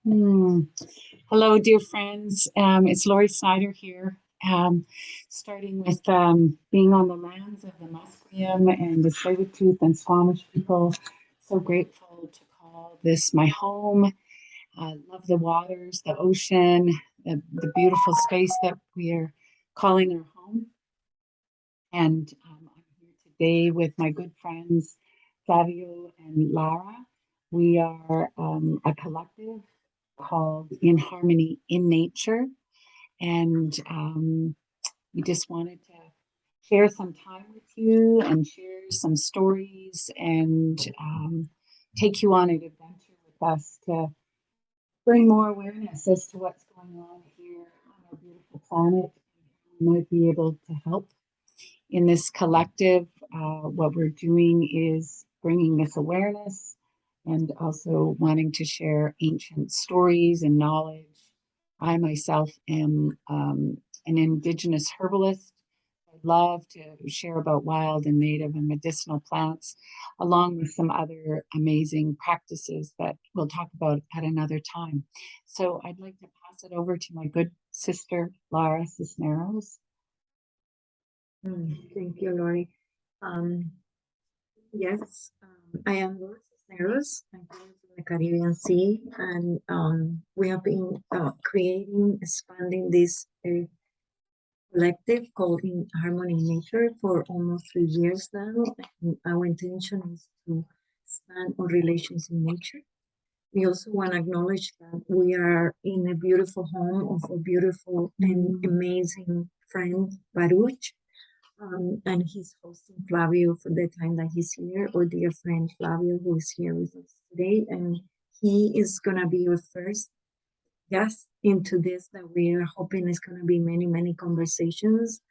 Hmm. Hello, dear friends. It's Lori Snyder here. Starting with being on the lands of the Musqueam and the Tsleil-Waututh and Squamish people. So grateful to call this my home. Love the waters, the ocean, the beautiful space that we are calling our home. And I'm here today with my good friends, Flavio and Lara. We are a collective called inHarmony, inNature. And we just wanted to share some time with you and share some stories and take you on an adventure with us to bring more awareness as to what's going on here on our beautiful planet. We might be able to help in this collective. What we're doing is bringing this awareness and also wanting to share ancient stories and knowledge. I myself am an indigenous herbalist. I love to share about wild and native and medicinal plants, along with some other amazing practices that we'll talk about at another time. So I'd like to pass it over to my good sister, Lara Cisneros. Thank you, Lori. Um, yes, I am Laura Cisneros. I'm coming from the Caribbean Sea, and we have been expanding this collective called inHarmony inNature for almost 3 years now. And our intention is to expand on relations in nature. We also want to acknowledge that we are in a beautiful home of a beautiful and amazing friend, Baruch. And he's hosting Flavio for the time that he's here, our dear friend Flavio, who is here with us today. And he is going to be your first guest into this that we are hoping is going to be many, many conversations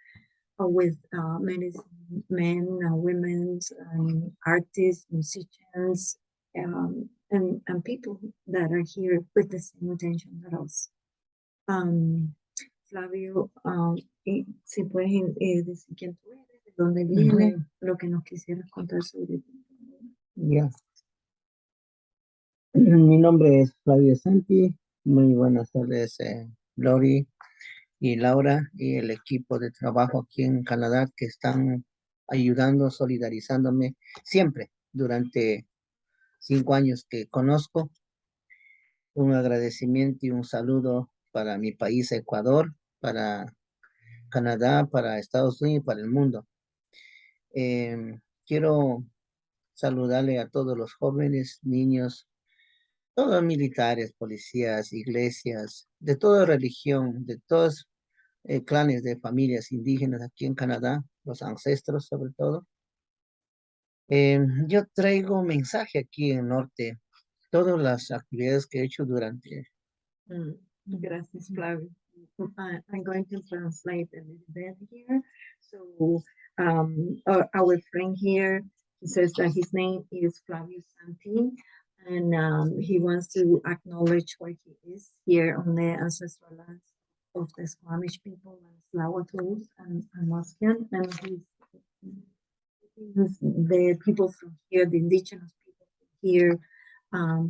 with medicine men, women, artists, musicians, and people that are here with the same intention as us. Flavio, si puedes decir quién tú eres, de dónde vienes, lo que nos quisieras contar sobre ti. Ya. Mi nombre es Flavio Santi. Muy buenas tardes, Lori y Laura y el equipo de trabajo aquí en Canadá que están ayudando, solidarizándome siempre durante 5 años que conozco. Un agradecimiento y un saludo para mi país, Ecuador, para Canadá, para Estados Unidos y para el mundo. Quiero saludarle a todos los jóvenes, niños, todos militares, policías, iglesias, de toda religión, de todos clanes de familias indígenas aquí en Canadá, los ancestros sobre todo. Yo traigo un mensaje aquí en el norte, todas las actividades que he hecho durante. Gracias, Flavio. I'm going to translate a little bit here. So our friend here, he says that his name is Flavio Santi, and he wants to acknowledge where he is here on the ancestral lands of the Squamish people and Tsleil-Waututh and Musqueam, and he's the people from here, the indigenous people from here,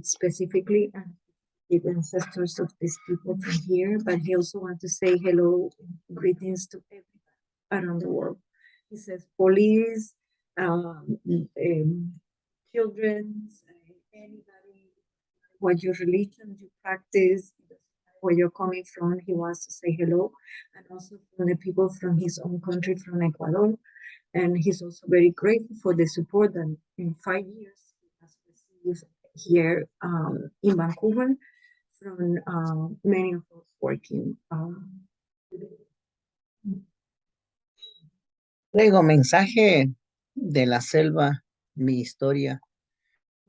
specifically, and the ancestors of these people from here. But he also wants to say hello, greetings to everybody around the world. He says police, children, anybody, what your religion you practice, where you're coming from. He wants to say hello, and also from the people from his own country, from Ecuador. And he's also very grateful for the support that in 5 years he has received here in Vancouver from many of us working. Traigo mensaje de la selva, mi historia.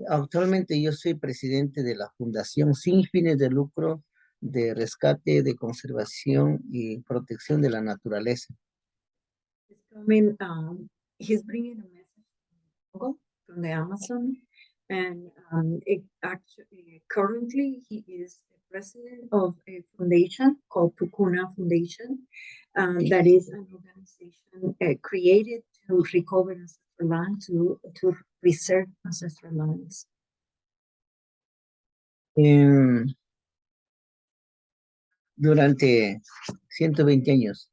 Actualmente yo soy presidente de la Fundación sin fines de lucro de rescate, de conservación y protección de la naturaleza. He's bringing a message from the Amazon, and currently he is the president of a foundation called Pukuna Foundation, that is an organization created to recover ancestral land, to preserve ancestral lands. Durante 120 años,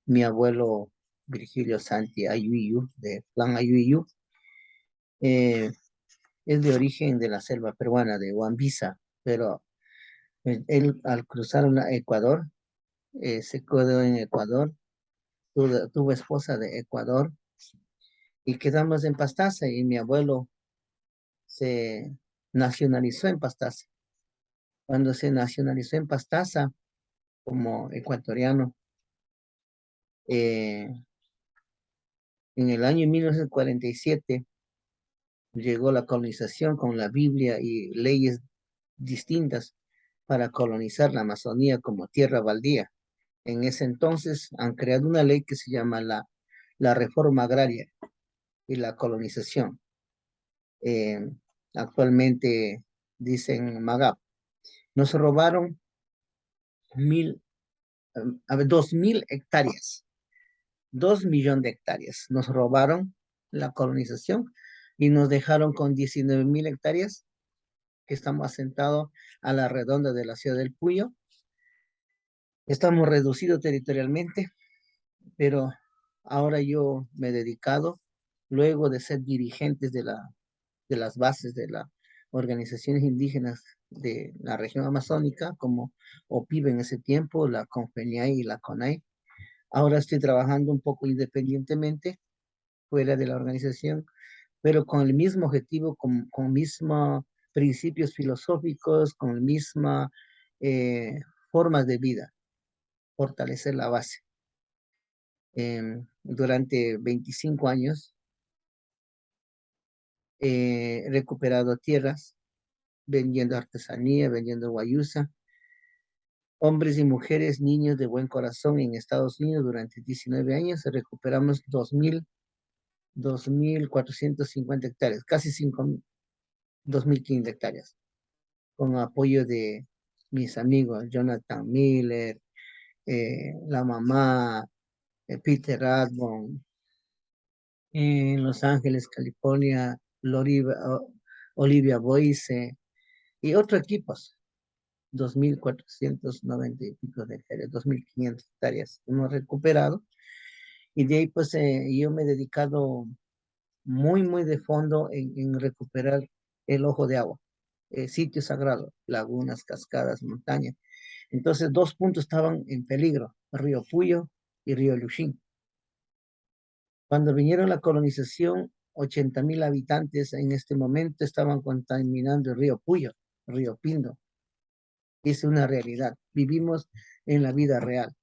mi abuelo Virgilio Santi Ayuyu, de Plan Ayuyu, eh, es de origen de la selva peruana, de Huambisa, pero él al cruzar Ecuador, se quedó en Ecuador, tuvo esposa de Ecuador, y quedamos en Pastaza, y mi abuelo se nacionalizó en Pastaza. Cuando se nacionalizó en Pastaza como ecuatoriano, eh, en el año 1947 llegó la colonización con la Biblia y leyes distintas para colonizar la Amazonía como tierra baldía. En ese entonces han creado una ley que se llama la reforma agraria y la colonización. Eh, Actualmente dicen MAGAP. Nos robaron 2.000 hectáreas, 2 millones de hectáreas. Nos robaron la colonización y nos dejaron con 19.000 hectáreas que estamos asentados a la redonda de la ciudad del Puyo. Estamos reducidos territorialmente, pero ahora yo me he dedicado, luego de ser dirigentes de las bases de las organizaciones indígenas de la región amazónica, como OPIB en ese tiempo, la CONFENIAI y la CONAI. Ahora estoy trabajando un poco independientemente, fuera de la organización, pero con el mismo objetivo, con mismos principios filosóficos, con misma formas de vida, fortalecer la base. Durante 25 años he recuperado tierras, vendiendo artesanía, vendiendo guayusa, hombres y mujeres, niños de buen corazón en Estados Unidos durante 19 años, recuperamos 2.450 hectáreas, casi 2.500 hectáreas, con apoyo de mis amigos, Jonathan Miller, la mamá, Peter Radbon, en Los Ángeles, California, Olivia Boyce y otros equipos. 2.490 y pico de hectáreas, 2.500 hectáreas hemos recuperado. Y de ahí pues yo me he dedicado muy de fondo en recuperar el ojo de agua, sitios sagrados, lagunas, cascadas, montañas. Entonces 2 puntos estaban en peligro, Río Puyo y Río Luchín. Cuando vinieron la colonización, 80.000 habitantes en este momento estaban contaminando el río Puyo, río Pindo. Es una realidad. Vivimos en la vida real.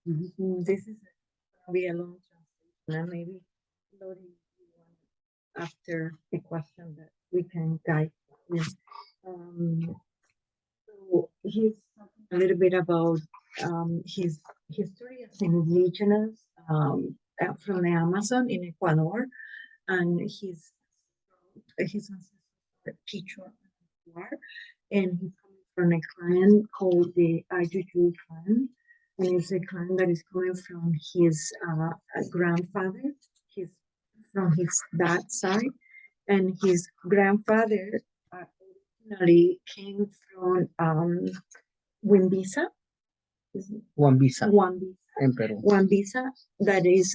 This is gonna be a long translation, and maybe Lori, after the question that we can guide you. So he's talking a little bit about his history as an indigenous from the Amazon in Ecuador, and his ancestors Quechua and he's coming from a clan called the Ayuyu clan, and it's a clan that is coming from his grandfather, his from his dad's side, and his grandfather originally came from Wimbisa, Huambisa, en Perú. Wimbisa, that is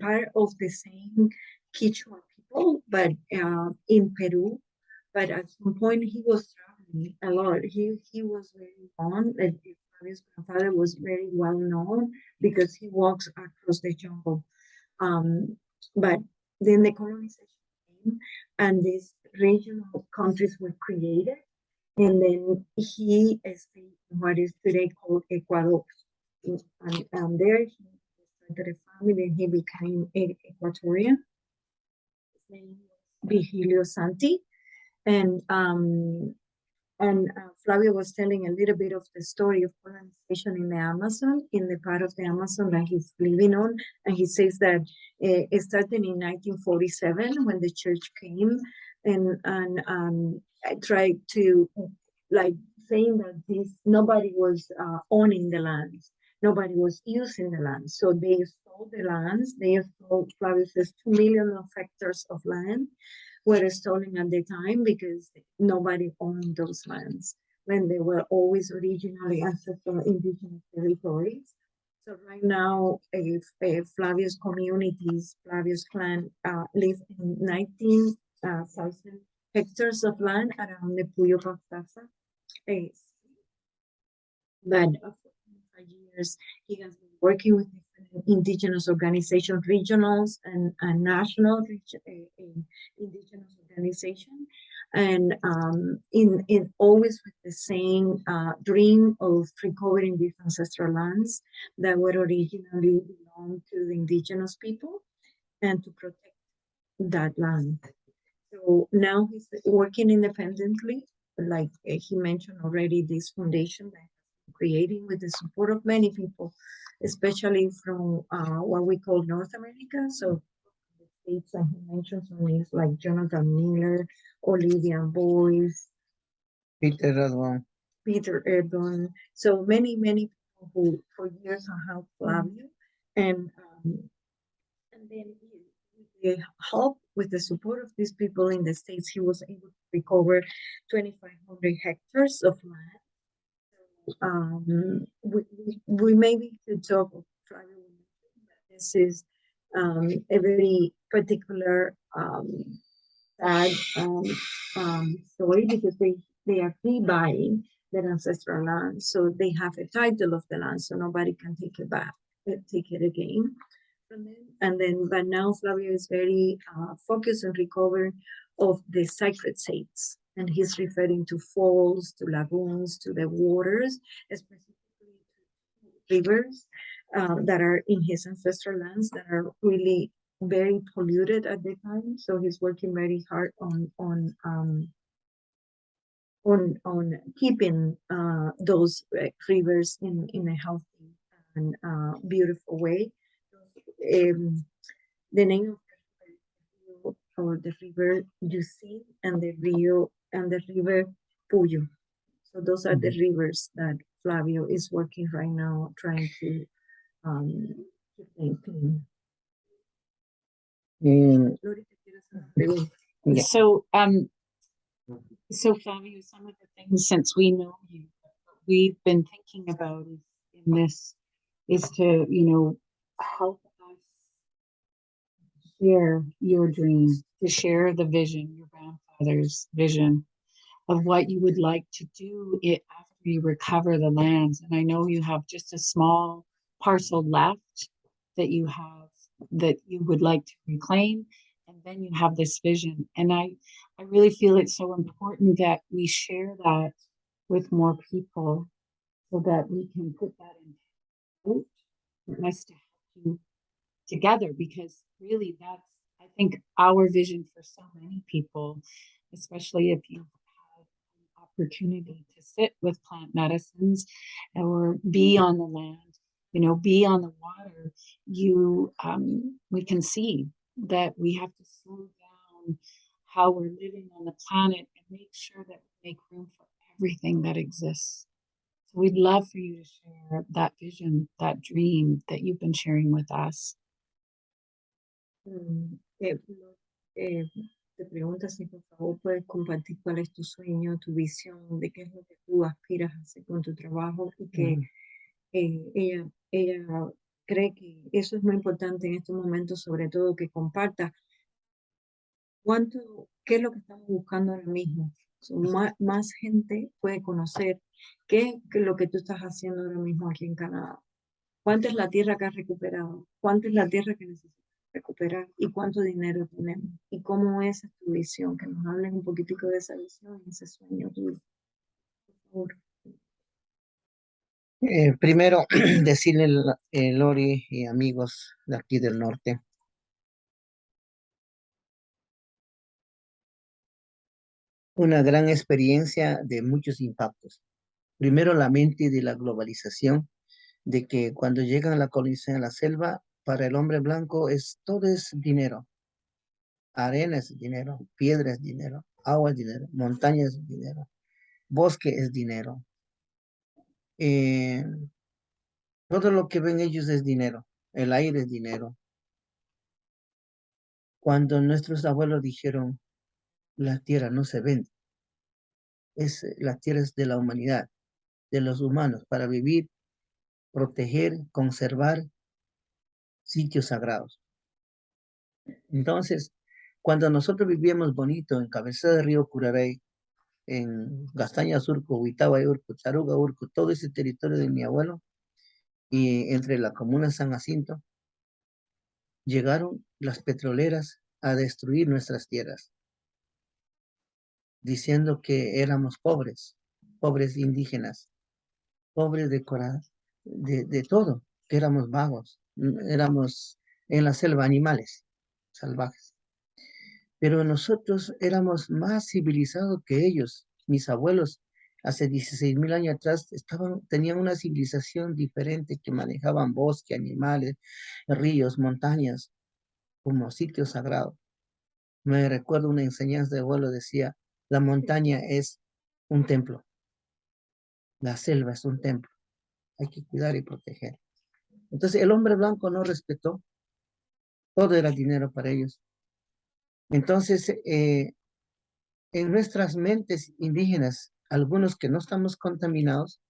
part of the same Quechua people, but in Peru. But at some point he was traveling a lot. He was very known. His grandfather was very well known because he walks across the jungle. But then the colonization came, and these regional countries were created, and then he stayed in what is today called Ecuador. And there he started a family, and he became an Ecuadorian. His name was Virgilio Santi, and Flavio was telling a little bit of the story of colonization in the Amazon, in the part of the Amazon that he's living on, and he says that it started in 1947 when the church came and tried to, like, saying that nobody was owning the lands, nobody was using the land, so they sold the lands. They sold, Flavio says, 2 million hectares of land were stolen at the time because nobody owned those lands. when they were always originally ancestral indigenous territories. So right now, if Flavio's communities, Flavio's clan live in 19,000 hectares of land around the Puyo Pastaza. But for 5 years, he has been working with different indigenous organizations, regionals and national indigenous organization, and in always with the same dream of recovering these ancestral lands that were originally belonged to the indigenous people and to protect that land. So now he's working independently, like he mentioned already, this foundation that he's creating with the support of many people, especially from what we call North America. So the states that he mentioned some names like Jonathan Miller, Olivia Boyce, Peter Radwan. Peter Erdon. So many people who for years have helped Flavio, and then with the help, with the support of these people in the States, he was able to recover 2,500 hectares of land. We maybe could talk of Flavio, but this is a very particular sad story because they are rebuying their ancestral land, so they have a title of the land, so nobody can take it back, take it again. But now Flavio is very focused on recovery of the sacred sites, and he's referring to falls, to lagoons, to the waters, specifically to rivers that are in his ancestral lands that are really very polluted at the time. So he's working very hard on keeping those rivers in a healthy and beautiful way. The name of the river Yusi and the river Puyo. So those are the rivers that Flavio is working right now, trying to keep them clean. Lori, ¿te quieres hacer una pregunta? Yeah. So Flavio, some of the things, since we know you, we've been thinking about in this is to, help us share your dream, to share the vision, your grandfather's vision of what you would like to do after you recover the lands. And I know you have just a small parcel left that you would like to reclaim. And then you have this vision. And I really feel it's so important that we share that with more people so that we can put that in out for us to help you together, because really that's, I think, our vision for so many people, especially if you've had an opportunity to sit with plant medicines or be on the land, be on the water. We can see that we have to slow down how we're living on the planet and make sure that we make room for everything that exists. So we'd love for you to share that vision, that dream that you've been sharing with us. Te pregunta si por favor puedes compartir cuál es tu sueño, tu visión, de qué es lo que tú aspiras a hacer con tu trabajo, y que ella cree que eso es muy importante en estos momentos, sobre todo que comparta qué es lo que estamos buscando ahora mismo. Más gente puede conocer qué es lo que tú estás haciendo ahora mismo aquí en Canadá. ¿Cuánta es la tierra que has recuperado? ¿Cuánta es la tierra que necesitas recuperar? ¿Y cuánto dinero tenemos? ¿Y cómo es tu visión? Que nos hablen un poquitico de esa visión y ese sueño tuyo, por favor. Primero, decirle, Lori y amigos de aquí del norte, una gran experiencia de muchos impactos. Primero, la mente de la globalización, de que cuando llegan a la colonización a la selva, para el hombre blanco todo es dinero. Arena es dinero, piedra es dinero, agua es dinero, montaña es dinero, bosque es dinero. Todo lo que ven ellos es dinero, el aire es dinero. Cuando nuestros abuelos dijeron, la tierra no se vende, la tierra es de la humanidad, de los humanos, para vivir, proteger, conservar sitios sagrados. Entonces, cuando nosotros vivíamos bonito en cabecera de río Curaray, en Gastaña Surco, Huitaba Urco, Charuga Urco, todo ese territorio de mi abuelo, y entre la comuna de San Jacinto, llegaron las petroleras a destruir nuestras tierras, diciendo que éramos pobres, pobres indígenas, pobres de todo, que éramos vagos, éramos en la selva animales salvajes. Pero nosotros éramos más civilizados que ellos. Mis abuelos, hace 16.000 años atrás, tenían una civilización diferente, que manejaban bosque, animales, ríos, montañas, como sitios sagrados. Me recuerdo una enseñanza de abuelo, decía, la montaña es un templo, la selva es un templo, hay que cuidar y proteger. Entonces el hombre blanco no respetó, todo era dinero para ellos. Entonces, en nuestras mentes indígenas, algunos que no estamos contaminados,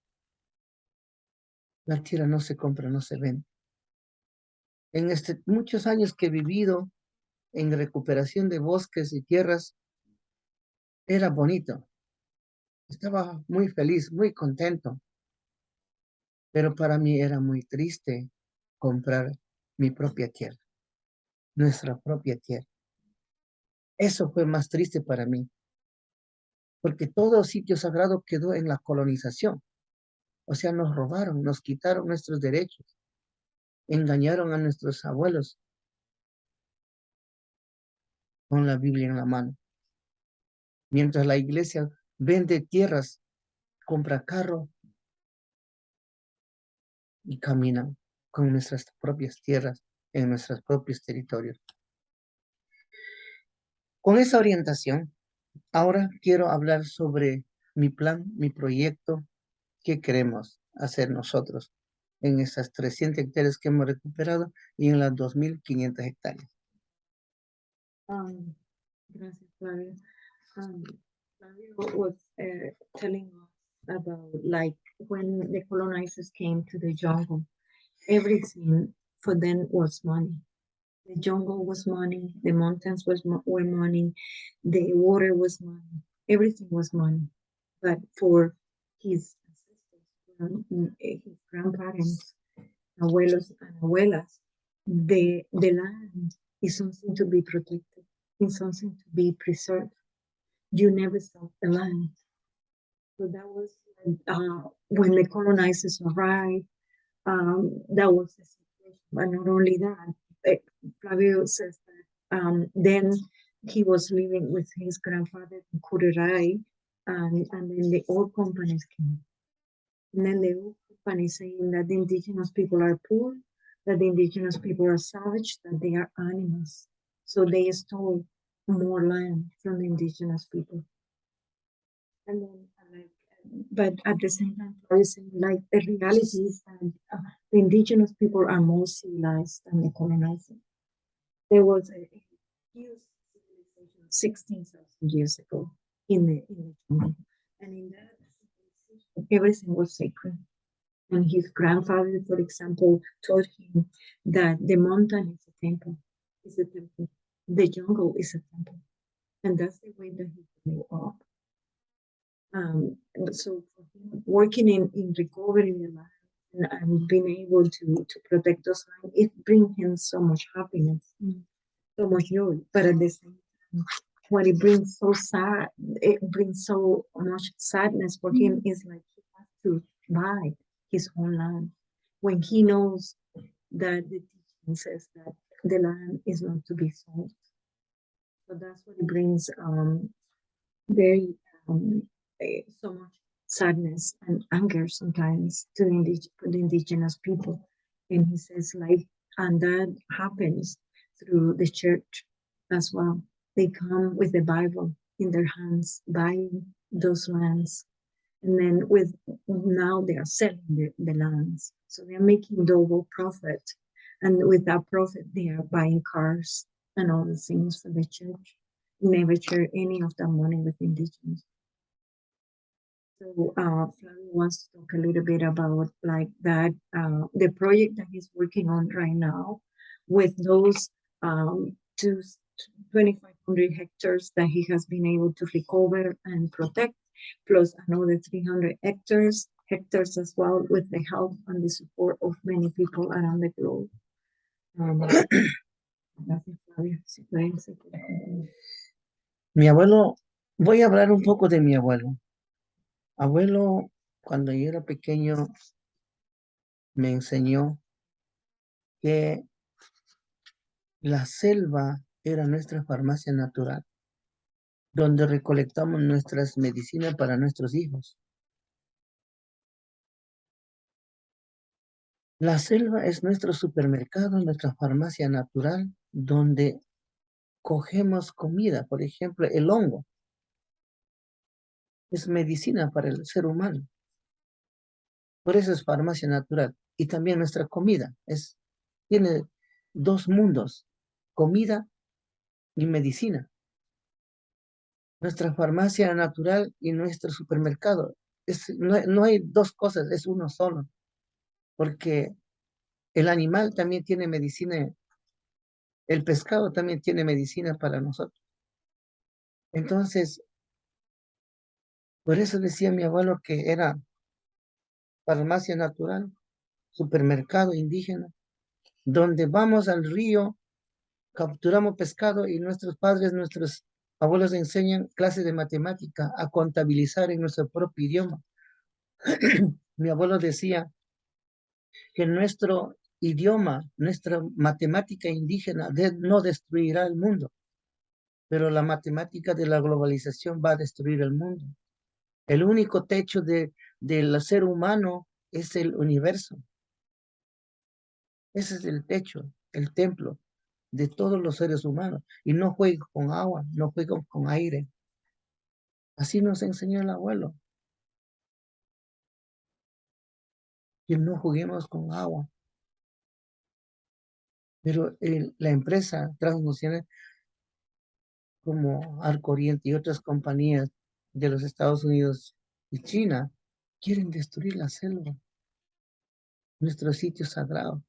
la tierra no se compra, no se vende. En muchos años que he vivido en recuperación de bosques y tierras, era bonito. Estaba muy feliz, muy contento. Pero para mí era muy triste comprar mi propia tierra, nuestra propia tierra. Eso fue más triste para mí, porque todo sitio sagrado quedó en la colonización. O sea, nos robaron, nos quitaron nuestros derechos, engañaron a nuestros abuelos con la Biblia en la mano. Mientras la iglesia vende tierras, compra carro y camina con nuestras propias tierras en nuestros propios territorios. Con esa orientación, ahora quiero hablar sobre mi plan, mi proyecto, qué queremos hacer nosotros en esas 300 hectáreas que hemos recuperado y en las 2.500 hectáreas. Gracias, Flavio. Flavio was telling us about like when the colonizers came to the jungle, everything for them was money. The jungle was money, the mountains were money, the water was money, everything was money. But for his ancestors, his grandparents, abuelos and abuelas, the land is something to be protected, is something to be preserved. You never stop the land. So that was when the colonizers arrived, that was the situation. But not only that, Flavio says that then he was living with his grandfather in Kururai, and then the oil companies came. And then the oil companies saying that the indigenous people are poor, that the indigenous people are savage, that they are animals. So they stole more land from the indigenous people. And then, but at the same time, like the reality is that the indigenous people are more civilized than the colonizer. There was a huge civilization 16,000 years ago in the jungle, and in that civilization, everything was sacred. And his grandfather, for example, taught him that the mountain is a temple, the jungle is a temple, and that's the way that he grew up. So for him, working in recovering the land and being able to protect those land, it brings him so much happiness, so much joy. But at the same time, what it brings it brings so much sadness for him is like he has to buy his own land when he knows that the teaching says that the land is not to be sold. So that's what it brings very so much sadness and anger sometimes to the indigenous people. And he says, like, and that happens through the church as well. They come with the Bible in their hands, buying those lands. And then now they are selling the lands. So they're making double profit. And with that profit, they are buying cars and all the things for the church. Never share any of that money with indigenous. So Flavio wants to talk a little bit about like that, the project that he's working on right now with those two, 2,500 hectares that he has been able to recover and protect, plus another 300 hectares as well, with the help and the support of many people around the globe. Gracias, Flavio. Si pueden seguir. Mi abuelo, voy a hablar un poco de mi abuelo. Abuelo, cuando yo era pequeño, me enseñó que la selva era nuestra farmacia natural, donde recolectamos nuestras medicinas para nuestros hijos. La selva es nuestro supermercado, nuestra farmacia natural, donde cogemos comida. Por ejemplo, el hongo es medicina para el ser humano. Por eso es farmacia natural. Y también nuestra comida tiene dos mundos, comida y medicina. Nuestra farmacia natural y nuestro supermercado. No hay dos cosas, es uno solo. Porque el animal también tiene medicina, el pescado también tiene medicina para nosotros. Entonces, por eso decía mi abuelo que era farmacia natural, supermercado indígena, donde vamos al río, capturamos pescado y nuestros padres, nuestros abuelos enseñan clases de matemática a contabilizar en nuestro propio idioma. Mi abuelo decía que nuestro idioma, nuestra matemática indígena no destruirá el mundo, pero la matemática de la globalización va a destruir el mundo. El único techo del ser humano es el universo. Ese es el techo, el templo de todos los seres humanos. Y no juego con agua, no juego con aire. Así nos enseñó el abuelo. Que no juguemos con agua. Pero la empresa transnacional como Arcoriente y otras compañías de los Estados Unidos y China quieren destruir la selva, nuestro sitio sagrado.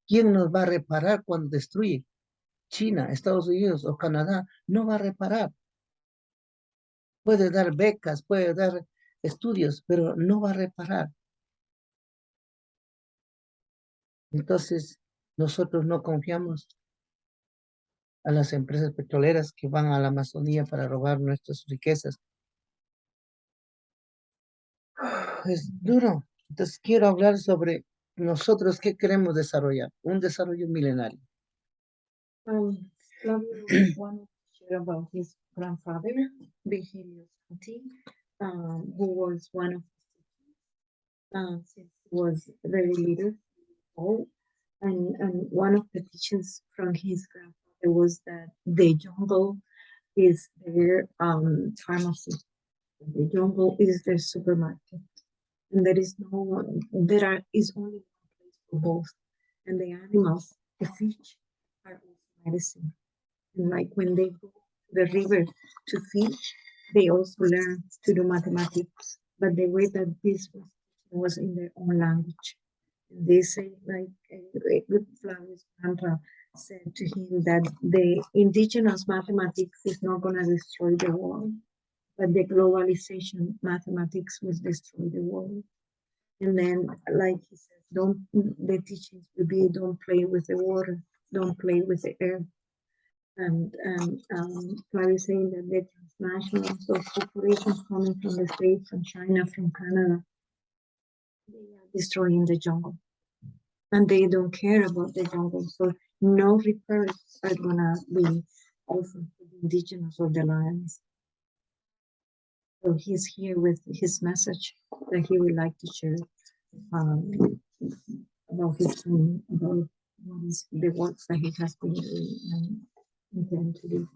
¿Quién nos va a reparar cuando destruye? China, Estados Unidos o Canadá no va a reparar. Puede dar becas, puede dar estudios, pero no va a reparar. Entonces, nosotros no confiamos a las empresas petroleras que van a la Amazonía para robar nuestras riquezas. Es duro. Entonces, quiero hablar sobre nosotros qué queremos desarrollar. Un desarrollo milenario. Flavio wanted to share about his grandfather, Flavio Santi, who was one of since he was very little, old, and one of the teachings from his grandfather was that the jungle is their pharmacy. The jungle is their supermarket, and there is only one place for both. And the animals, the fish, are also medicine. And like when they go to the river to fish, they also learn to do mathematics. But the way that this was in their own language. And they say, like Flavio's grandpa said to him, that the indigenous mathematics is not going to destroy the world, but the globalization mathematics will destroy the world. And then, like he says, the teachings will be don't play with the water, don't play with the air. And Flavio saying that the transnational, so corporations coming from the States, from China, from Canada, they are destroying the jungle. And they don't care about the jungle. So no repairs are gonna be offered to the indigenous or the lions. So he's here with his message that he would like to share about his about what is the works that he has been doing and intend to do.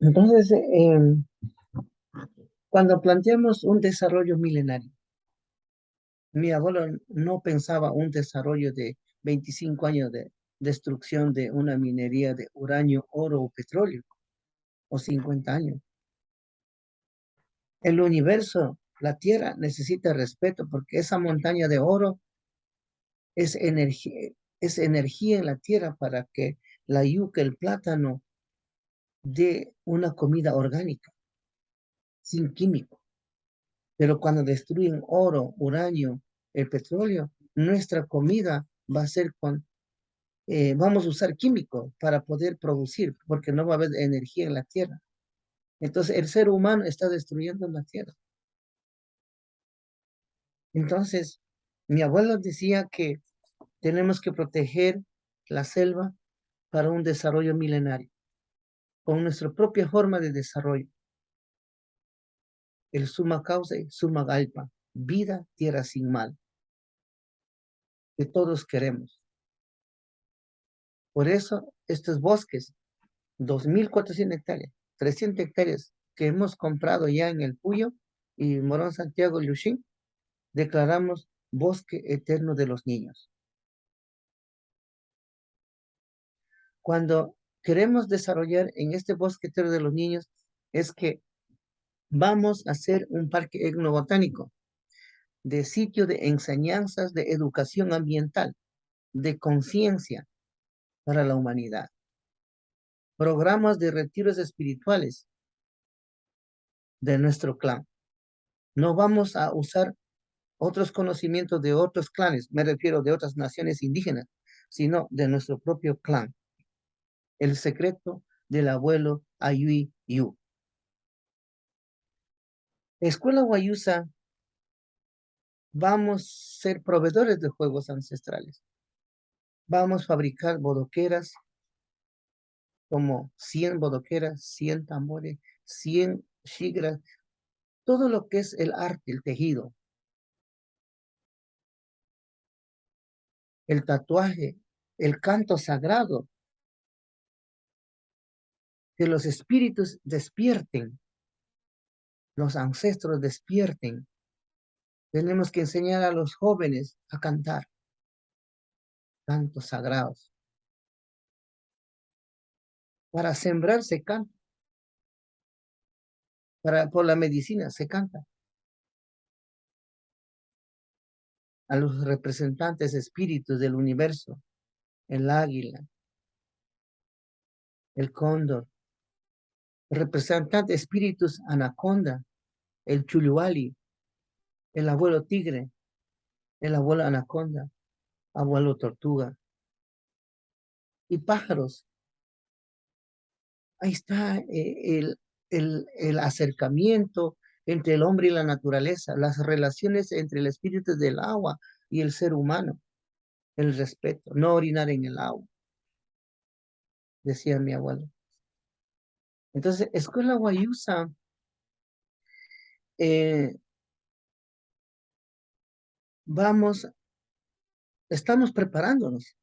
Entonces, cuando planteamos un desarrollo milenario, mi abuelo no pensaba un desarrollo de 25 años de destrucción de una minería de uranio, oro o petróleo, o 50 años. El universo, la tierra necesita respeto porque esa montaña de oro es energía en la tierra para que la yuca, el plátano, dé una comida orgánica, sin químico. Pero cuando destruyen oro, uranio, el petróleo, nuestra comida va a ser vamos a usar químicos para poder producir, porque no va a haber energía en la tierra. Entonces el ser humano está destruyendo la tierra. Entonces, mi abuelo decía que tenemos que proteger la selva para un desarrollo milenario, con nuestra propia forma de desarrollo. El suma causa y suma galpa, vida, tierra sin mal, que todos queremos. Por eso, estos bosques, 2.400 hectáreas, 300 hectáreas que hemos comprado ya en el Puyo y Morón Santiago Luchín, declaramos bosque eterno de los niños. Cuando queremos desarrollar en este bosque eterno de los niños, es que vamos a hacer un parque etnobotánico de sitio de enseñanzas de educación ambiental, de conciencia para la humanidad. Programas de retiros espirituales de nuestro clan. No vamos a usar otros conocimientos de otros clanes, me refiero de otras naciones indígenas, sino de nuestro propio clan. El secreto del abuelo Ayui Yu. Escuela Guayusa, vamos a ser proveedores de juegos ancestrales. Vamos a fabricar bodoqueras, como 100 bodoqueras, 100 tambores, 100 shigras, todo lo que es el arte, el tejido, el tatuaje, el canto sagrado, que los espíritus despierten, los ancestros despierten. Tenemos que enseñar a los jóvenes a cantar cantos sagrados. Para sembrar se canta, por la medicina se canta. A los representantes espíritus del universo, el águila, el cóndor, representantes espíritus anaconda, el chuluali, el abuelo tigre, el abuelo anaconda, abuelo tortuga y pájaros. Ahí está el acercamiento entre el hombre y la naturaleza, las relaciones entre el espíritu del agua y el ser humano, el respeto, no orinar en el agua, decía mi abuelo. Entonces, Escuela Guayusa estamos preparándonos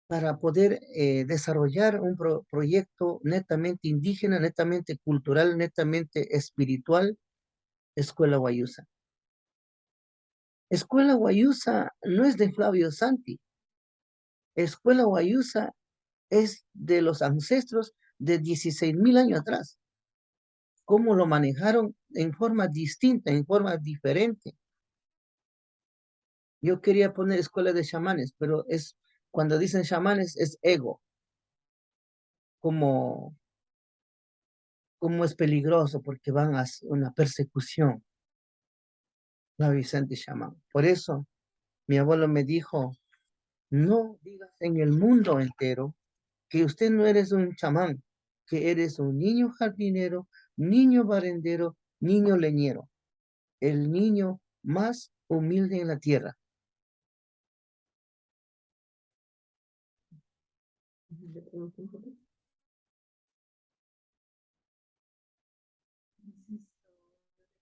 para poder desarrollar un proyecto netamente indígena, netamente cultural, netamente espiritual, Escuela Guayusa. Escuela Guayusa no es de Flavio Santi. Escuela Guayusa es de los ancestros de 16.000 años atrás. Cómo lo manejaron en forma distinta, en forma diferente. Yo quería poner escuela de chamanes, pero cuando dicen chamanes es ego. Como es peligroso porque van a una persecución. La Vicente chamán. Por eso mi abuelo me dijo, no digas en el mundo entero que usted no eres un chamán, que eres un niño jardinero, niño barrendero, niño leñero, el niño más humilde en la tierra.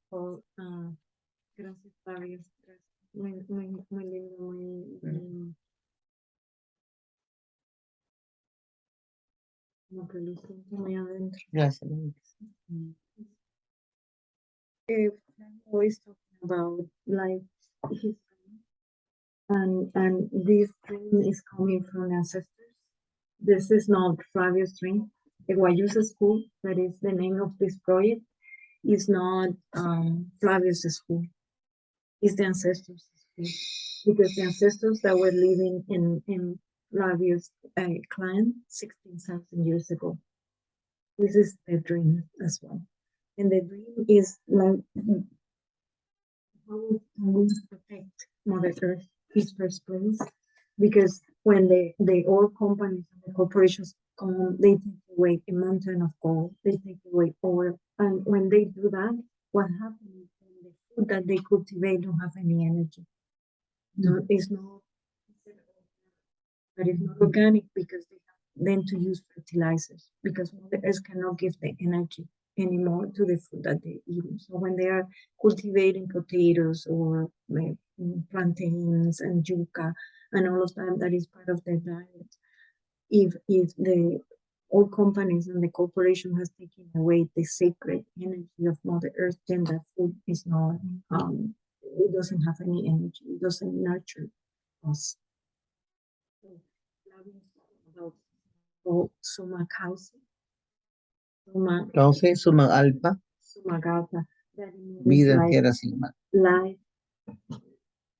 Oh, gracias, Flavio. Gracias. Muy, muy, muy lindo, muy como que lo siento muy adentro. Gracias. Flavio is talking about life history, and this dream is coming from ancestors. This is not Flavio's dream. The Guayusa School, that is the name of this project, is not Flavio's school. It's the ancestors' school. Because the ancestors that were living in Flavio's clan 16,000 years ago. This is the dream as well. And the dream is like how we protect Mother Earth in the first place. Because when the oil companies and the corporations come, they take away a mountain of gold, they take away oil. And when they do that, what happens is the food that they cultivate don't have any energy. No, it's not, but it's not organic because they have then to use fertilizers because Mother Earth cannot give the energy anymore to the food that they eat. So when they are cultivating potatoes or plantains and yuca and all of that, that is part of their diet. If the oil companies and the corporation has taken away the sacred energy of Mother Earth, then that food is not, it doesn't have any energy, it doesn't nurture us. So, suma causa, Causa, suma alpha, suma gata, that means vida en like tierra sin mal. life,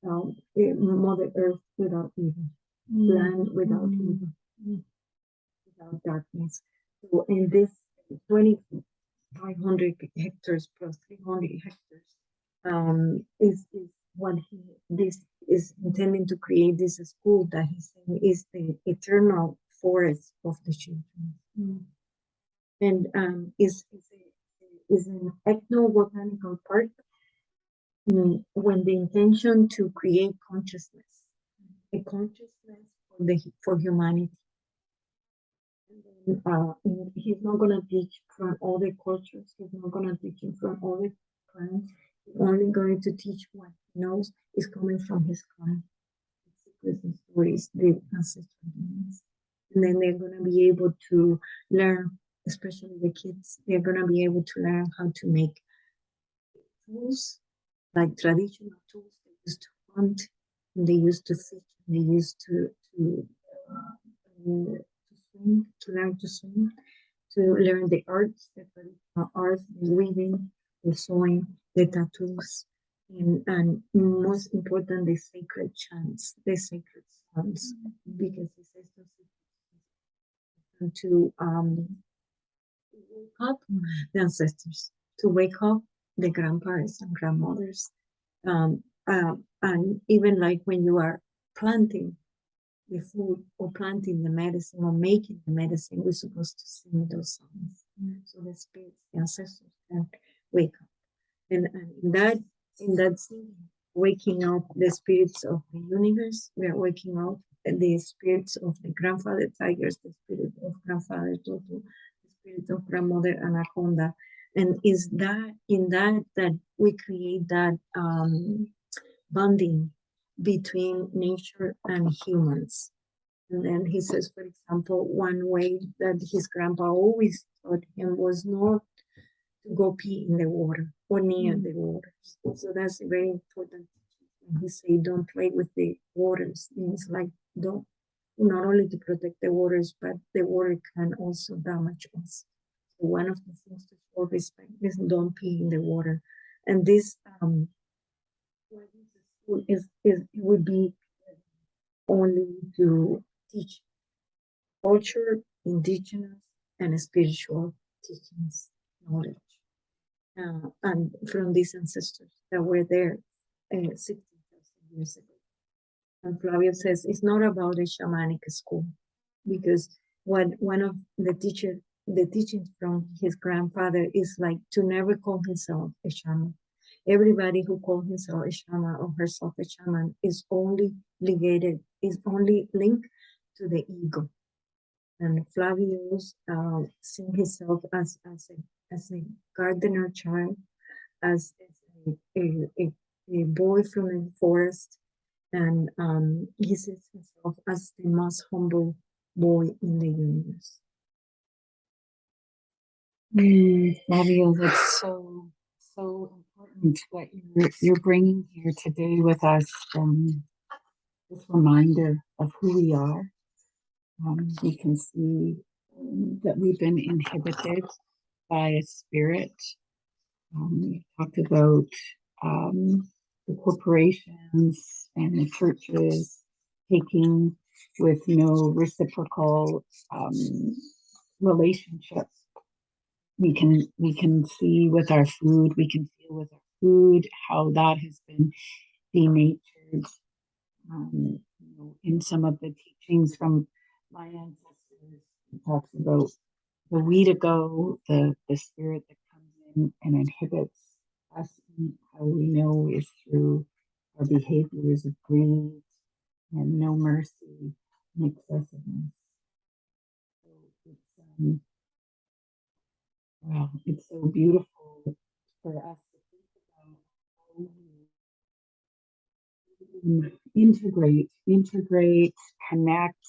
Mother Earth without evil, land without evil, without darkness. So in this 2,500 hectares plus 300 hectares, is what this is intending to create this school that he's saying is the eternal forest of the children. And is an ethnobotanical park when the intention to create consciousness, a consciousness for humanity. And then, he's not gonna teach from other cultures. He's not gonna teach from other clans. He's only going to teach what he knows is coming from his clan. Secrets and stories, the ancestral names. And then they're gonna be able to learn, especially the kids. They're gonna be able to learn how to make tools, like traditional tools they used to hunt, and they used to fish, and they used to swim, to learn to swim, to learn the arts, the traditional arts, the weaving, the sewing, the tattoos, and most important, the sacred chants, the sacred songs, because it says to wake up the ancestors, to wake up the grandparents and grandmothers. And even like when you are planting the food or planting the medicine or making the medicine, we're supposed to sing those songs. So the spirits, the ancestors can wake up. And in that singing, waking up the spirits of the universe, we are waking up the spirits of the grandfather tigers, the spirit of grandfather Toto, the spirit of grandmother anaconda. And is that in that we create that bonding between nature and humans. And then he says, for example, one way that his grandpa always taught him was not to go pee in the water or near the waters. So that's very important. And he say, don't play with the waters. And it's like, don't, not only to protect the waters, but the water can also damage us. So one of the things to show respect is don't pee in the water. And this it would be only to teach culture, indigenous, and spiritual teachings, knowledge. And from these ancestors that were there 60,000 years ago. And Flavio says it's not about a shamanic school, because what one of the teachings from his grandfather is like to never call himself a shaman. Everybody who calls himself a shaman or herself a shaman is only linked to the ego. And Flavio's seeing himself as a gardener child, as a boy from the forest, and he sees himself as the most humble boy in the universe. Flavio, that's so important what you're bringing here today with us. This reminder of who we are. We can see that we've been inhibited by a spirit It talked about the corporations and the churches taking with no reciprocal relationship. We can see with our food, we can feel with our food how that has been denatured. In some of the teachings from my ancestors, it talks about the we to go, the spirit that comes in and inhibits us, and how we know is through our behaviors of greed and no mercy and excessiveness. So it's wow, it's so beautiful for us to think about how we integrate, connect,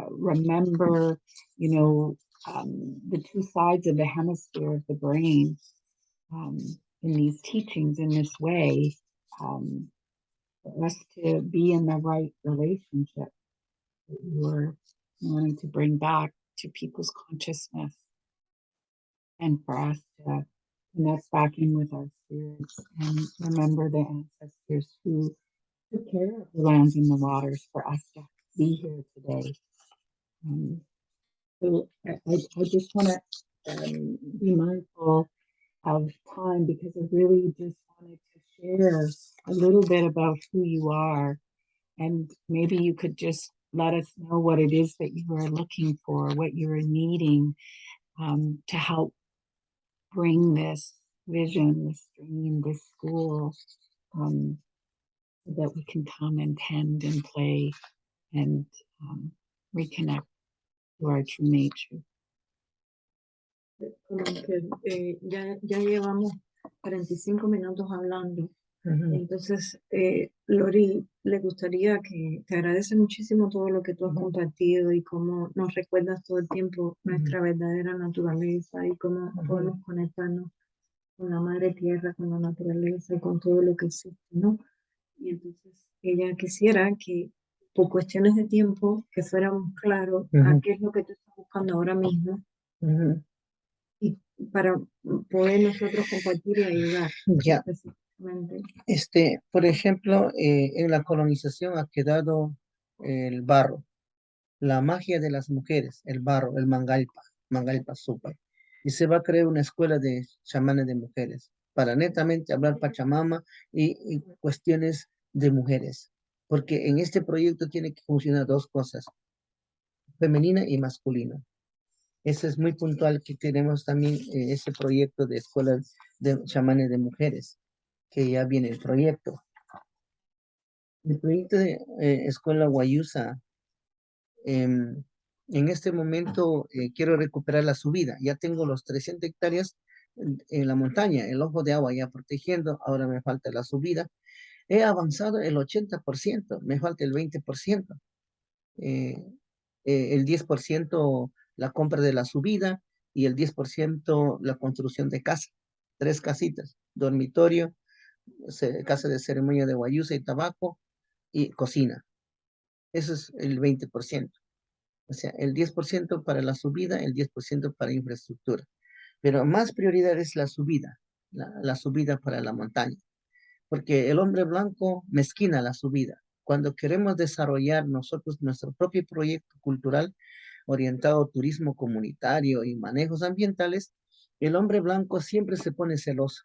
remember, the two sides of the hemisphere of the brain um, in these teachings in this way, for us to be in the right relationship that you're wanting to bring back to people's consciousness, and for us to connect back in with our spirits and remember the ancestors who took care of the lands and the waters for us to be here today. So I just want to be mindful of time, because I really just wanted to share a little bit about who you are, and maybe you could just let us know what it is that you are looking for, what you are needing to help bring this vision, this dream, this school, so that we can come and tend and play and reconnect to our true nature. Como que ya llevamos 45 minutos hablando. Entonces, Lori, le gustaría que te agradece muchísimo todo lo que tú has compartido y cómo nos recuerdas todo el tiempo nuestra verdadera naturaleza y cómo podemos conectarnos con la madre tierra, con la naturaleza y con todo lo que existe, ¿no? Y entonces ella quisiera que, por cuestiones de tiempo, que fuéramos claros a qué es lo que tú estás buscando ahora mismo y para poder nosotros compartir y ayudar Ya, específicamente. por ejemplo, en la colonización ha quedado el barro, la magia de las mujeres, el barro, el mangalpa super. Y se va a crear una escuela de chamanes de mujeres para netamente hablar Pachamama y cuestiones de mujeres. Porque en este proyecto tiene que funcionar dos cosas, femenina y masculina. Eso es muy puntual, que tenemos también ese proyecto de escuelas de chamanes de mujeres, que ya viene el proyecto. El proyecto de escuela Guayusa, en este momento quiero recuperar la subida. Ya tengo los 300 hectáreas en la montaña, el ojo de agua ya protegiendo, ahora me falta la subida. He avanzado el 80%, me falta el 20%. El 10% la compra de la subida y el 10% la construcción de casa. 3 casitas, dormitorio, casa de ceremonia de guayusa y tabaco y cocina. Eso es el 20%. O sea, el 10% para la subida, el 10% para infraestructura. Pero más prioridad es la subida, la subida para la montaña. Porque el hombre blanco mezquina la subida. Cuando queremos desarrollar nosotros nuestro propio proyecto cultural orientado a turismo comunitario y manejos ambientales, el hombre blanco siempre se pone celoso,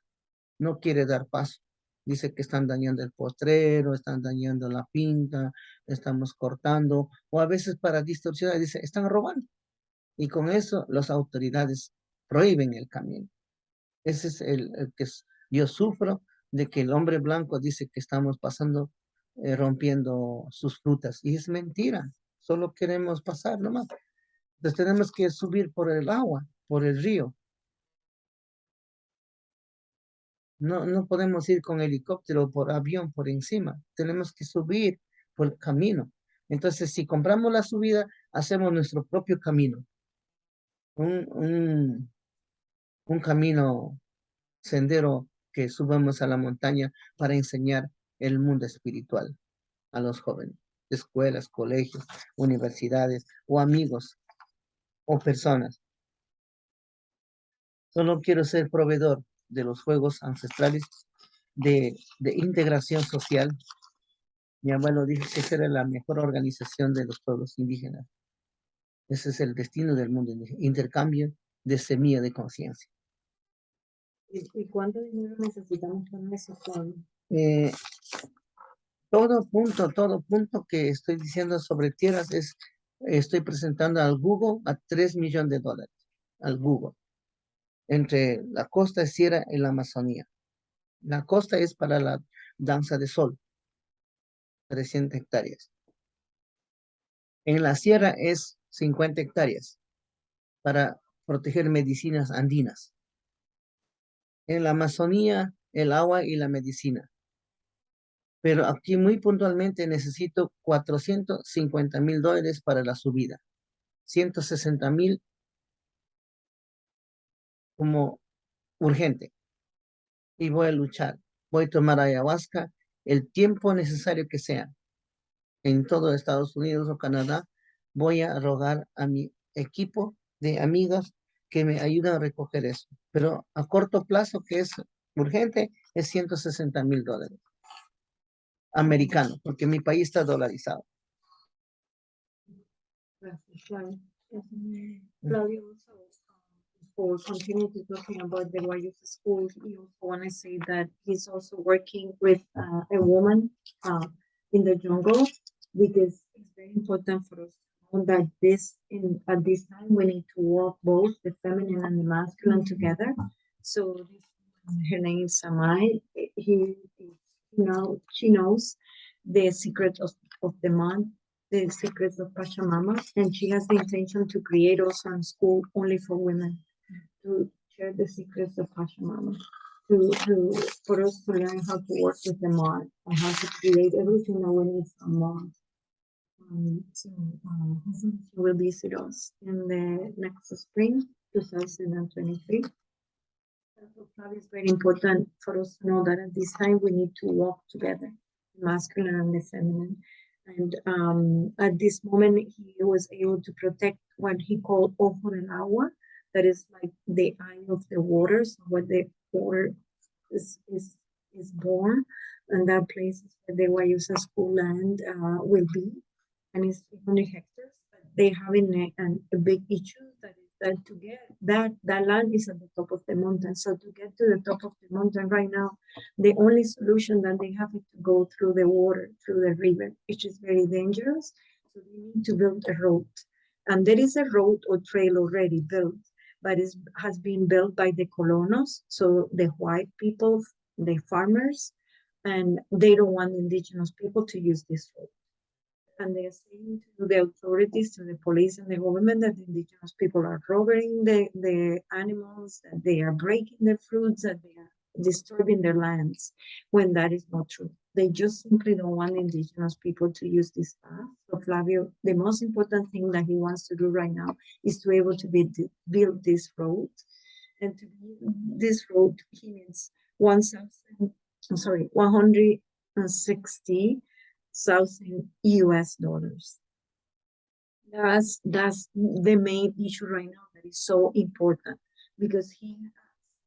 no quiere dar paso. Dice que están dañando el postrero, están dañando la finca, estamos cortando, o a veces para distorsionar dice, están robando. Y con eso las autoridades prohíben el camino. Ese es el que yo sufro, de que el hombre blanco dice que estamos pasando, rompiendo sus frutas. Y es mentira, solo queremos pasar nomás. Entonces tenemos que subir por el agua, por el río. No podemos ir con helicóptero, por avión, por encima. Tenemos que subir por el camino. Entonces, si compramos la subida, hacemos nuestro propio camino. Un camino, sendero que subamos a la montaña para enseñar el mundo espiritual a los jóvenes. Escuelas, colegios, universidades o amigos o personas. Solo quiero ser proveedor. de los juegos ancestrales de integración social. Mi abuelo dijo que esa era la mejor organización de los pueblos indígenas. Ese es el destino del mundo indígena, intercambio de semilla de conciencia. ¿Y cuánto dinero necesitamos para eso, Flavio? Todo punto que estoy diciendo sobre tierras estoy presentando al Google a $3 millones, al Google, entre la costa, sierra y la Amazonía. La costa es para la danza de sol, 300 hectáreas. En la sierra es 50 hectáreas para proteger medicinas andinas. En la Amazonía, el agua y la medicina. Pero aquí muy puntualmente necesito $450,000 para la subida. 160,000 como urgente. Y voy a luchar. Voy a tomar ayahuasca el tiempo necesario que sea. En todo Estados Unidos o Canadá, voy a rogar a mi equipo de amigos que me ayuden a recoger eso. Pero a corto plazo, que es urgente, es $160,000 americanos, porque mi país está dolarizado. Gracias, Flavio. Yes. Flavio, also, for continue to talking about the Guayus school, he also want to say that he's also working with a woman in the jungle, because it's very important for us to know that at this time we need to work both the feminine and the masculine together. So her name is Samai. She knows the secret of the month, the secrets of Pachamama, and she has the intention to create also a school only for women, to share the secrets of Pachamama, for us to learn how to work with the mud and how to create everything that we need from mud. Hopefully she will visit us in the next spring, 2023. It's very important for us to know that at this time we need to walk together, the masculine and the feminine. And at this moment, he was able to protect what he called Ojo del Agua, that is like the eye of the waters, where the water is born, and that place is where the Guayusa school land will be, and it's 300 hectares. But they having a big issue that to get that land is at the top of the mountain. So to get to the top of the mountain right now, the only solution that they have is to go through the water, through the river, which is very dangerous. So they need to build a road. And there is a road or trail already built, but it has been built by the colonos, so the white people, the farmers, and they don't want indigenous people to use this road. And they are saying to the authorities, to the police and the government, that the indigenous people are robbing the animals, that they are breaking the fruits, that they are disturbing their lands, when that is not true. They just simply don't want indigenous people to use this path. So Flavio, the most important thing that he wants to do right now is to be able to build this road. And to build this road, he needs 160,000 US dollars. That's the main issue right now that is so important, because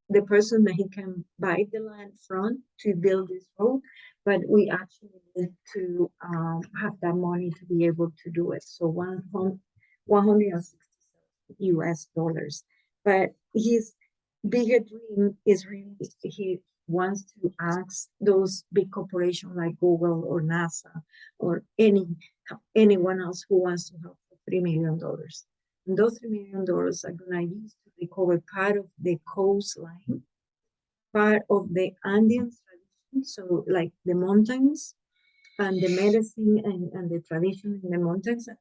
the person that he can buy the land from to build this road, but we actually need to have that money to be able to do it. So 160 US dollars. But his bigger dream is really, he wants to ask those big corporations like Google or NASA or anyone else who wants to help for $3 million. And those $3 million are gonna use to recover part of the coastline, part of the Andean tradition, so like the mountains and the medicine and the tradition in the mountains, and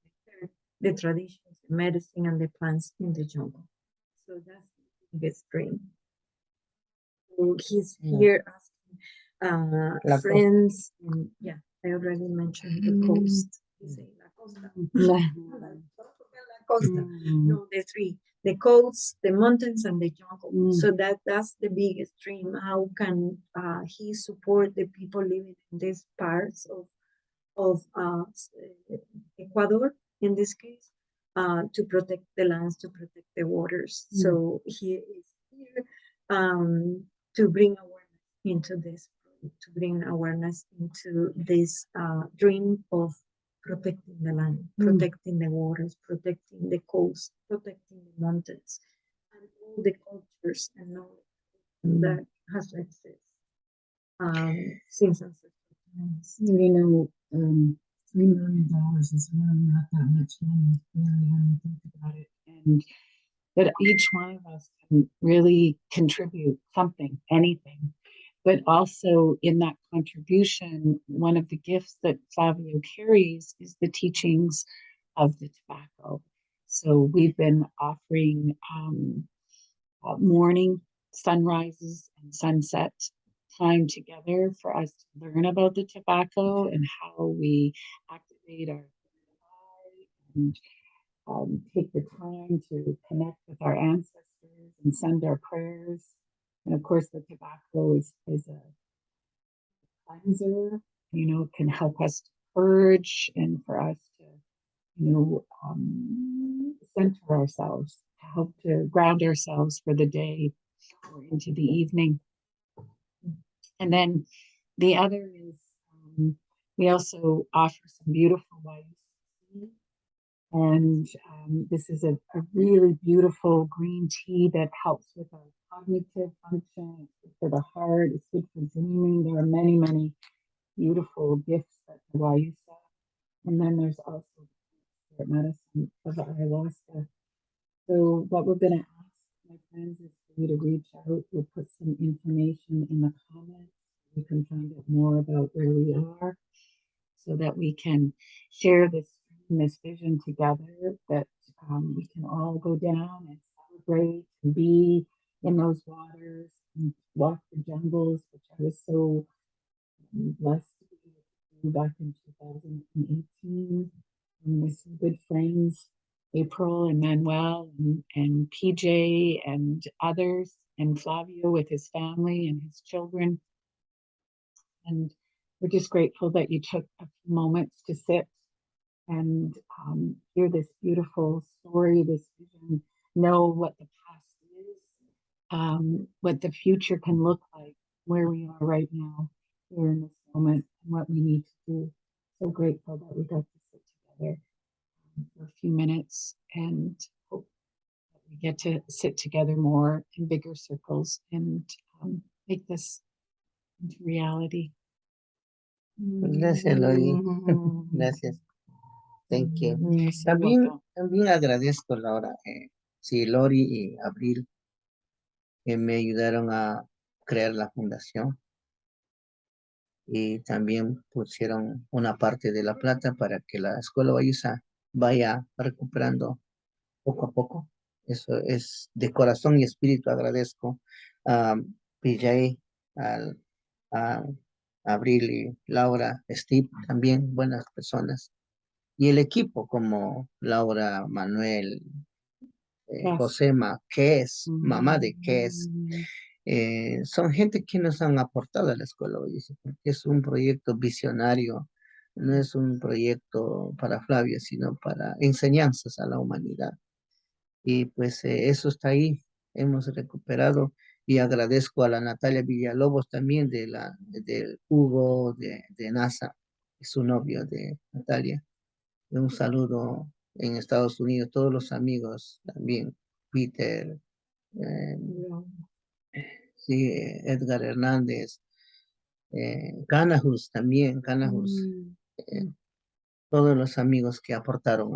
the traditions, the medicine and the plants in the jungle. So that's the biggest dream. So he's here asking friends, and yeah, I already mentioned the coast. He's saying La Costa. La Costa. No, the three. The coast, the mountains, and the jungle. So that's the biggest dream. How can he support the people living in these parts of Ecuador, in this case, to protect the lands, to protect the waters? So he is here to bring awareness into this, to bring awareness into this dream of protecting the land, protecting the waters, protecting the coast, protecting the mountains, and all the cultures and knowledge that has existed since ancestral times. You know, $3 million is really not that much money, really, when you think about it. And that each one of us can really contribute something, anything. But also in that contribution, one of the gifts that Flavio carries is the teachings of the tobacco. So we've been offering morning sunrises and sunset time together for us to learn about the tobacco and how we activate our third eye and take the time to connect with our ancestors and send our prayers. And of course, the tobacco is a cleanser, you know, can help us to purge and for us to, you know, center ourselves, to help to ground ourselves for the day or into the evening. And then the other is we also offer some beautiful white tea. And this is a really beautiful green tea that helps with our cognitive function. It's good for the heart. It's good for dreaming. There are many, many beautiful gifts that Hawaii saw. And then there's also spirit medicine of ayahuasca. So what we're going to ask, my friends, is for you to reach out. We'll put some information in the comments. You can find out more about where we are so that we can share this vision together, that we can all go down and celebrate and be in those waters and walk the jungles, which I was so blessed to be able to do back in 2018 with some good friends, April and Manuel and PJ and others, and Flavio with his family and his children. And we're just grateful that you took a few moments to sit and hear this beautiful story, this vision, know what the past is, what the future can look like, where we are right now, here in this moment, and what we need to do. So grateful that we got to sit together for a few minutes and hope that we get to sit together more in bigger circles and make this into reality. Gracias, Lori. Gracias. Thank you. También agradezco, Laura. Sí, Lori y Abril me ayudaron a crear la fundación y también pusieron una parte de la plata para que la escuela Bayusa vaya recuperando poco a poco. Eso es de corazón y espíritu. Agradezco a PJ, a Abril y Laura, Steve, también buenas personas. Y el equipo como Laura, Manuel, Josema, que es mamá de que es, son gente que nos han aportado a la escuela hoy, porque es un proyecto visionario, no es un proyecto para Flavio, sino para enseñanzas a la humanidad. Y pues eso está ahí, hemos recuperado y agradezco a la Natalia Villalobos también de Hugo, de NASA, su novio de Natalia. Un saludo en Estados Unidos, todos los amigos también, Peter, sí, Edgar Hernández, Canajus también, Canajus, todos los amigos que aportaron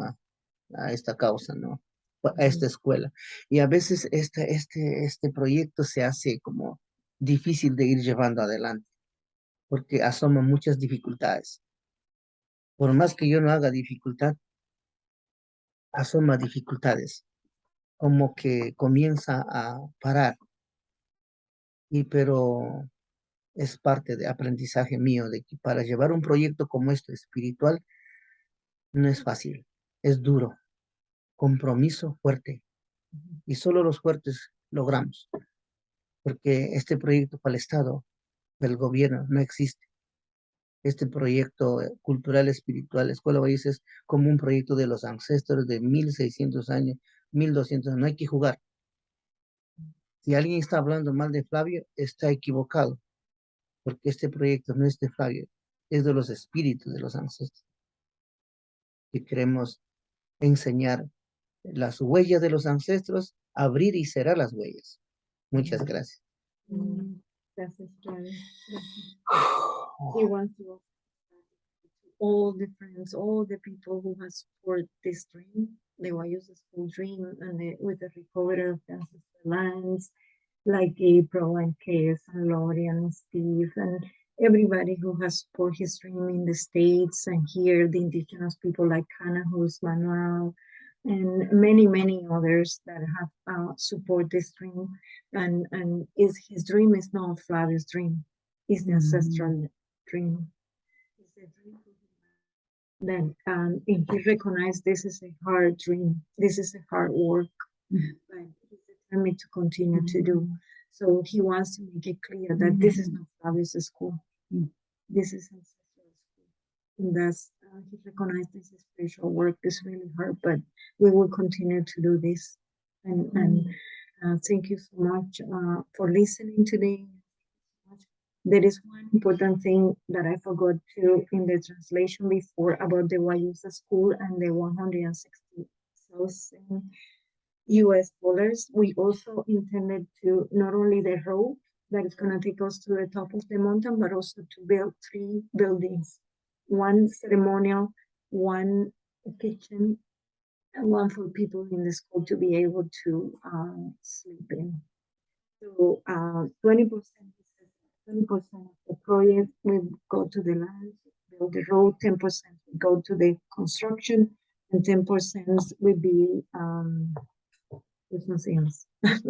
a esta causa, ¿no? A esta escuela. Y a veces este proyecto se hace como difícil de ir llevando adelante, porque asoman muchas dificultades. Por más que yo no haga dificultad, asoma dificultades, como que comienza a parar. Pero es parte de aprendizaje mío de que para llevar un proyecto como este espiritual no es fácil, es duro, compromiso fuerte. Y solo los fuertes logramos, porque este proyecto para el Estado, para el gobierno, no existe. Este proyecto cultural, espiritual, Escuela Valles es como un proyecto de los ancestros de 1600 años, 1200, no hay que jugar. Si alguien está hablando mal de Flavio, está equivocado, porque este proyecto no es de Flavio, es de los espíritus de los ancestros. Y queremos enseñar las huellas de los ancestros, abrir y cerrar las huellas. Muchas gracias. Gracias, Flavio. Gracias. He wants to all the friends, all the people who has support this dream, the Wayusa School dream, and with the recovery of the ancestral lands, like April and Kayas and Lori and Steve and everybody who has support his dream in the States and here, the indigenous people like Hannah, who's Manuel, and many, many others that have support this dream. And is his dream is not Flavio's dream, it's the ancestral dream. It's a dream then and he recognized this is a hard dream, this is a hard work, but he's determined to continue to do. So he wants to make it clear that this is not Flavio's school, this is ancestral school, and that's he recognized this is spiritual work. This is really hard, but we will continue to do this. And thank you so much for listening today. There is one important thing that I forgot to in the translation before about the Wayusa school and the 160,000 US dollars. We also intended to not only the road that is going to take us to the top of the mountain, but also to build 3 buildings, one ceremonial, one kitchen, and one for people in the school to be able to sleep in. So 20% of the project will go to the land, build the road, 10% will go to the construction, and 10% will be with museums. But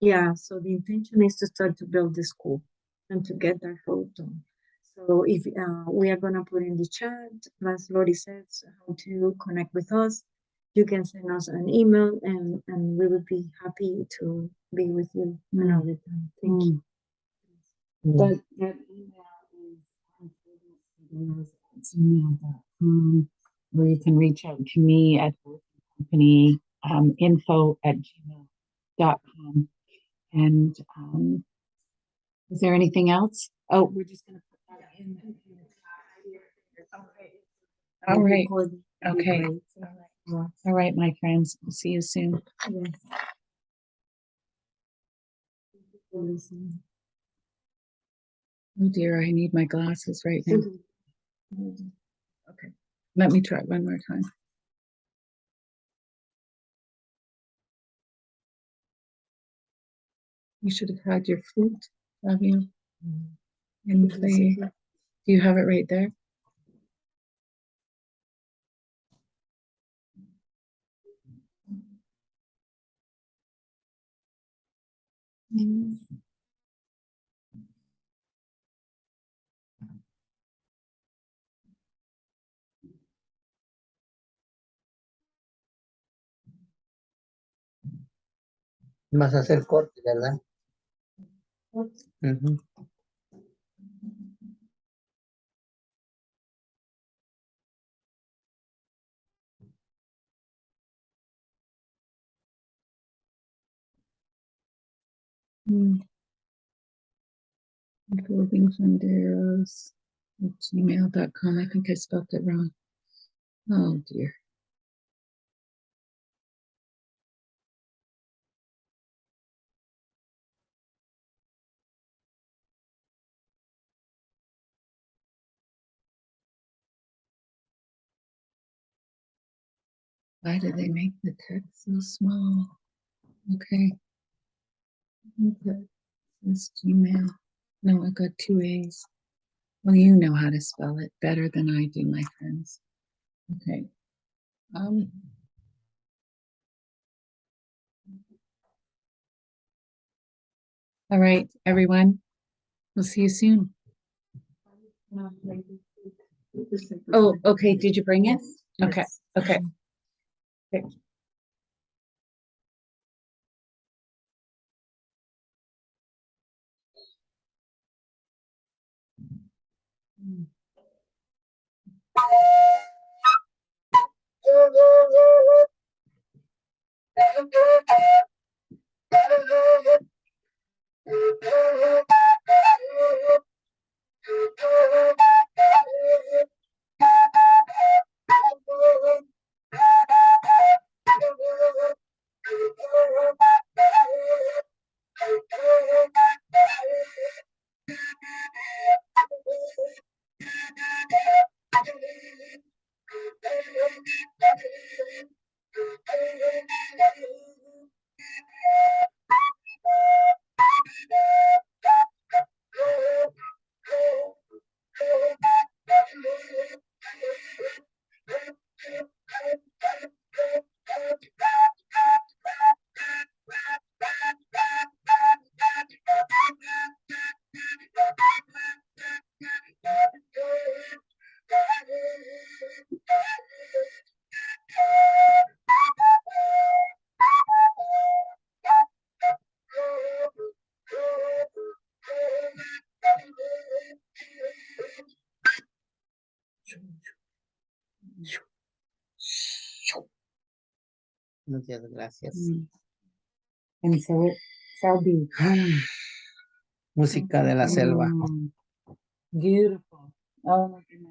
yeah, so the intention is to start to build the school and to get that road done. So if we are gonna put in the chat, as Lori says, how to connect with us. You can send us an email and we would be happy to be with you another time. Thank you. That email is email.com, where you can reach out to me at company info@gmail.com. And is there anything else? Oh, we're just going to put that in the all right. Okay. All right, my friends. We'll see you soon. Yes. Oh dear, I need my glasses right now. Okay. Let me try one more time. You should have had your flute, have you? And play. Do you have it right there? Vas a hacer corte, ¿verdad? Clothing Funderos at gmail.com. I think I spelled it wrong. Oh dear. Why did they make the text so small? Okay. This Gmail. No, I got 2 A's. Well, you know how to spell it better than I do, my friends. Okay. All right, everyone. We'll see you soon. Oh, okay. Did you bring it? Okay. Okay. Okay. Muchas gracias. And Selby. Música de la selva. Beautiful. Oh my goodness.